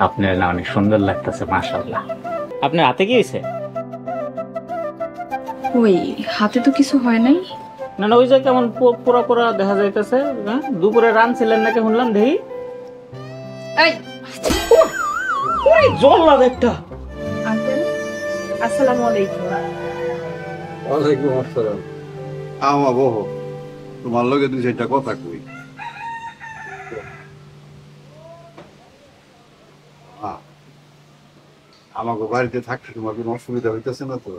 আপনার না অনেক সুন্দর লাগতেছে মাশাআল্লাহ। আপনার হাতে কি হয়েছে? ওই হাতে তো কিছু হয় নাই। না না, ওই যে কেমন পোড়া পোড়া দেখা যাইতেছে। দুপুরে রানছিলেন নাকি শুনলাম, দেখি। এই ওই জল্লাদ একটা। আঙ্কেল আসসালামু আলাইকুম। ওয়ালাইকুম আসসালাম। আমা বহ, তোমার লগে দুই চারটা কথা কই। আমাকে বাড়িতে থাকতে তোমার কোনো অসুবিধা হইতেছে না তো?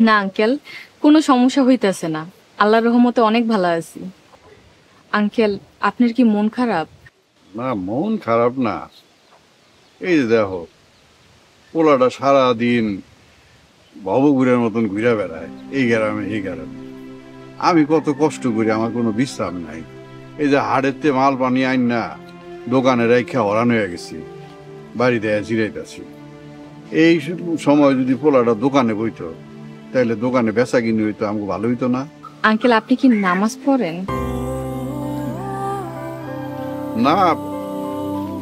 না আঙ্কেল, কোনো সমস্যা হইতেছে না, আল্লাহর রহমতে অনেক ভালো আছি। আঙ্কেল আপনার কি মন খারাপ? না, মন খারাপ না। এই যে দেখো, পোলাটা সারাদিন ভবঘুরের মতন ঘুরে বেড়ায়, এই গ্রামে এই গ্রামে। আমি কত কষ্ট করি, আমার কোনো বিশ্রাম নাই। এই যে হাড়েতে মাল পানি আইন না, দোকানে রেখে হরান হয়ে গেছি, বাড়িতে জিরাইতেছি। এই সময় যদি পোলাটা দোকানে বইতো, তাহলে দোকানে বেচা কিনি হইতো, আমাকে ভালো হইতো না? আঙ্কেল আপনি কি নামাজ পড়েন? না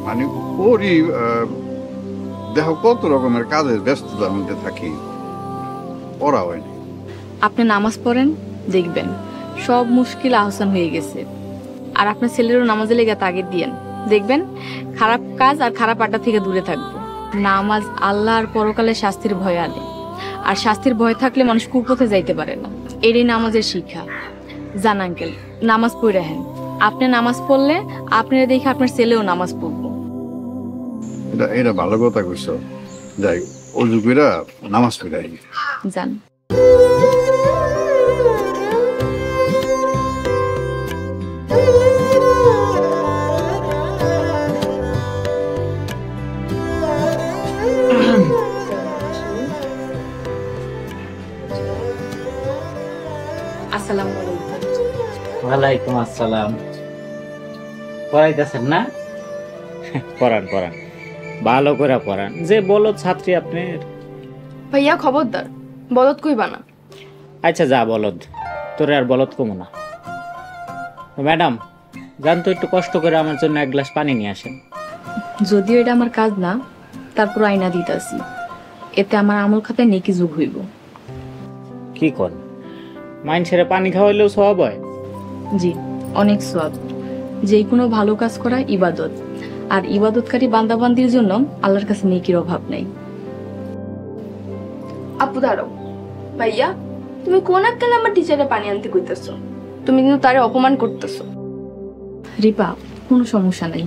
মানে পড়ি, দেখো কত রকমের কাজের ব্যস্ততার মধ্যে থাকি, পড়া হয়নি। আপনি নামাজ পড়েন, দেখবেন সব মুশকিল আহসান হয়ে গেছে। আর আপনার ছেলেরও নামাজে লেগে তাগিদ দিয়েন, দেখবেন খারাপ কাজ আর খারাপ আড্ডা থেকে দূরে থাকবো। নামাজ আল্লাহ আর পরকালে শাস্তির ভয় আনে, আর শাস্তির ভয় থাকলে মানুষ কুপথে যাইতে পারে না। এরই নামাজের শিক্ষা। জান আঙ্কেল, নামাজ পড়ে হেন। আপনি নামাজ পড়লে আপনারা দেখে আপনার ছেলেও নামাজ পড়বো। এটা ভালো কথা কইছো। যাই অজু কইরা নামাজ পড়াই জান। আসসালামু আলাইকুম। ওয়ালাইকুম আসসালাম। পড়াইতেছেন না? পড়ান পড়ান, ভালো করে পড়ান। যে বলদ ছাত্রী আপনার। ভাইয়া খবরদার, বলদ কইবা না। আচ্ছা যা বলদ, তোরে আর বলদ কমো না। ম্যাডাম জান তো, একটু কষ্ট করে আমার জন্য এক গ্লাস পানি নিয়ে আসেন। যদিও এটা আমার কাজ না, তারপর আইনা দিতাছি, এতে আমার আমল খাতায় নেকি যোগ হইব। কি কর, মাইন ছেড়ে পানি খাওয়াইলেও সওয়াব হয়? জি, অনেক সওয়াব। যে কোনো ভালো কাজ করা ইবাদত, আর ইবাদতকারী বান্দাবান্দির জন্য আল্লাহর কাছে নেকির অভাব নাই। আপু দাঁড়াও। ভাইয়া তুমি কোন আক্কেলে আমার টিচারে পানি আনতে কইতেছো? তুমি কিন্তু তারে অপমান করতেছো। রিপা, কোনো সমস্যা নাই।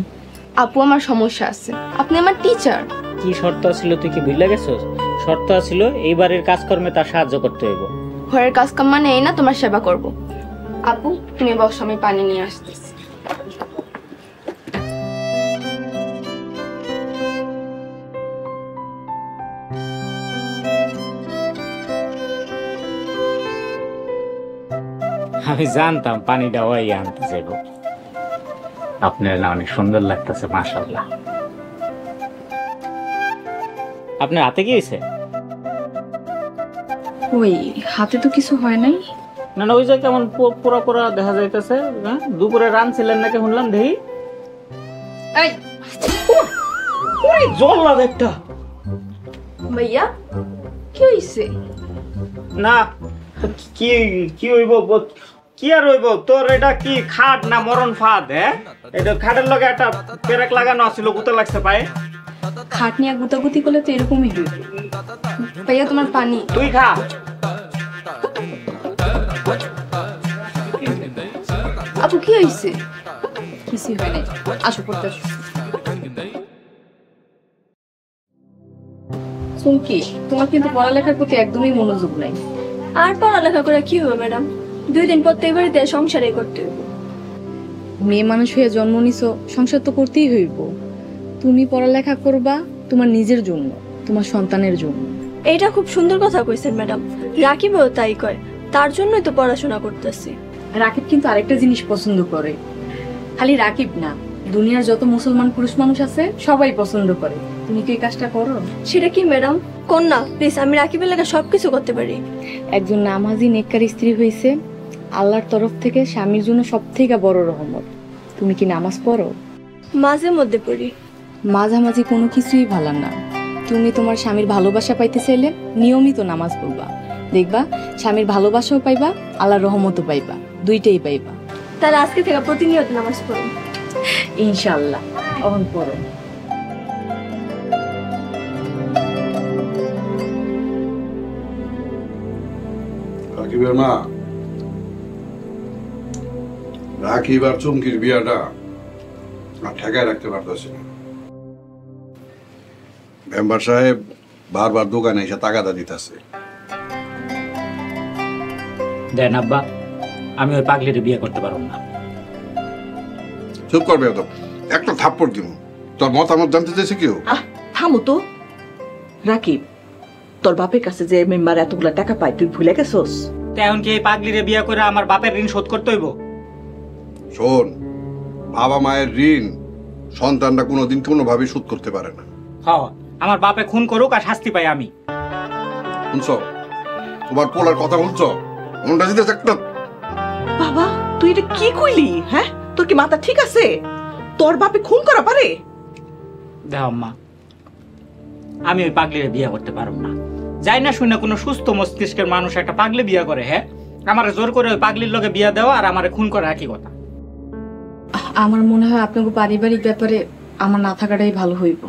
আপু আমার সমস্যা আছে, আপনি আমার টিচার। কি শর্ত ছিল তুই কি ভুলে গেছস? শর্ত ছিল এই বাড়ির কাজকর্মে তার সাহায্য করতে হইব। ঘরের কাজ কাম মানে এই না তোমার সেবা করব। আপু তুমি বসো, আমি পানি নিয়ে আসতেছি। আমি জানতাম পানিটা ওই আনতে যাইব। আপনার না অনেক সুন্দর লাগতেছে মাশাআল্লাহ। আপনার হাতে কি হয়েছে? ওই হাতে তো কিছু হয় নাই। না না, ওই যে কেমন পোড়া পোড়া দেখা যাইতেছে। দুপুরে রানছিলেন নাকি শুনলাম, দেখি। এই ওই জল্লাদ একটা। ভাইয়া কি হইছে? না কি কি হইব, কি আর হইব? তোর এটা কি খাট না মরণ ফাঁদ? এটা খাটের লগে একটা পেরেক লাগানো আছিল, গুতে লাগছে পায়ে। খাট নিয়ে গুতাগুতি করলে তো এরকমই হইব। ভাইয়া তোমার পানি। তুই খা। আপু কি হইছে? কিছুই হয় নাই, আসো পড়তে আসো। চুমকি, তোমার কিন্তু পড়ালেখার প্রতি একদমই মনোযোগ নাই। আর পড়ালেখা করে কি হবে ম্যাডাম? 2 দিন পর তো এই বাড়িতে সংসারে করতে হবে। মেয়ে মানুষ হয়ে জন্ম নিছো, সংসার তো করতেই হইব। তুমি পড়ালেখা করবা তোমার নিজের জন্য, তোমার সন্তানের জন্য। এইটা খুব সুন্দর কথা কইছেন ম্যাডাম। রাকিবও তাই কয়, তার জন্যই তো পড়াশোনা করতেছি। রাকিব কিন্তু আরেকটা জিনিস পছন্দ করে। খালি রাকিব না, দুনিয়ার যত মুসলমান পুরুষ মানুষ আছে সবাই পছন্দ করে। তুমি কি এই কাজটা করো? সেটা কি ম্যাডাম? কোন না প্লিজ, আমি রাকিবের লাগা সবকিছু করতে পারি। একজন নামাজি নেককার স্ত্রী হইছে আল্লাহর তরফ থেকে স্বামীর জন্য সবথেকে বড় রহমত। তুমি কি নামাজ পড়ো? মাঝে মধ্যে পড়ি। মাঝামাঝি কোনো কিছুই ভালো না। তুমি তোমার স্বামীর ভালোবাসা পাইতে চাইলে নিয়মিত নামাজ পড়বা, দেখবা স্বামীর ভালোবাসাও পাইবা, আল্লাহর রহমতও পাইবা, দুইটাই পাইবা। তাহলে আজকে থেকে প্রতিনিয়ত নামাজ পড়ুন। ইনশাআল্লাহ অহন পড়ো। রাকিবের মা, রাকিব আর চুমকির বিয়াটা আর ঠেকায় রাখতে পারতেছে না। মেম্বার সাহেব বারবার দোকানে এসে তাগাদা দিতেছে। দেন আব্বা, আমি ওই পাগলির বিয়ে করতে পারব না। চুপ করবে তো, একটা থাপ্পড় দিব। তোর মতামত জানতে চাইছে কেউ? থামো তো। রাকিব, তোর বাপের কাছে যে মেম্বার এতগুলা টাকা পায় তুই ভুলে গেছস? তা এখন কি এই পাগলিরে বিয়ে করে আমার বাপের ঋণ শোধ করতে হইব? শোন, বাবা মায়ের ঋণ সন্তানরা কোনোদিন কোনোভাবেই শোধ করতে পারে না। আমার বাপে খুন করুক আর শাস্তি পাই আমি। শুনছ, তোমার পোলার কথা বলছ, মনটা দিতে একটা। বাবা, তুই এটা কি কইলি? হ্যাঁ, তোর কি মাথা ঠিক আছে? তোর বাপে খুন করা পারে? দেখ আম্মা, আমি ওই পাগলিরে বিয়ে করতে পারব না। যাই না শুনে কোনো সুস্থ মস্তিষ্কের মানুষ একটা পাগলি বিয়ে করে, হ্যাঁ, আমার জোর করে ওই পাগলির লগে বিয়ে দেওয়া আর আমার খুন করা একই কথা। আমার মনে হয় আপনাকে পারিবারিক ব্যাপারে আমার না থাকাটাই ভালো হইব।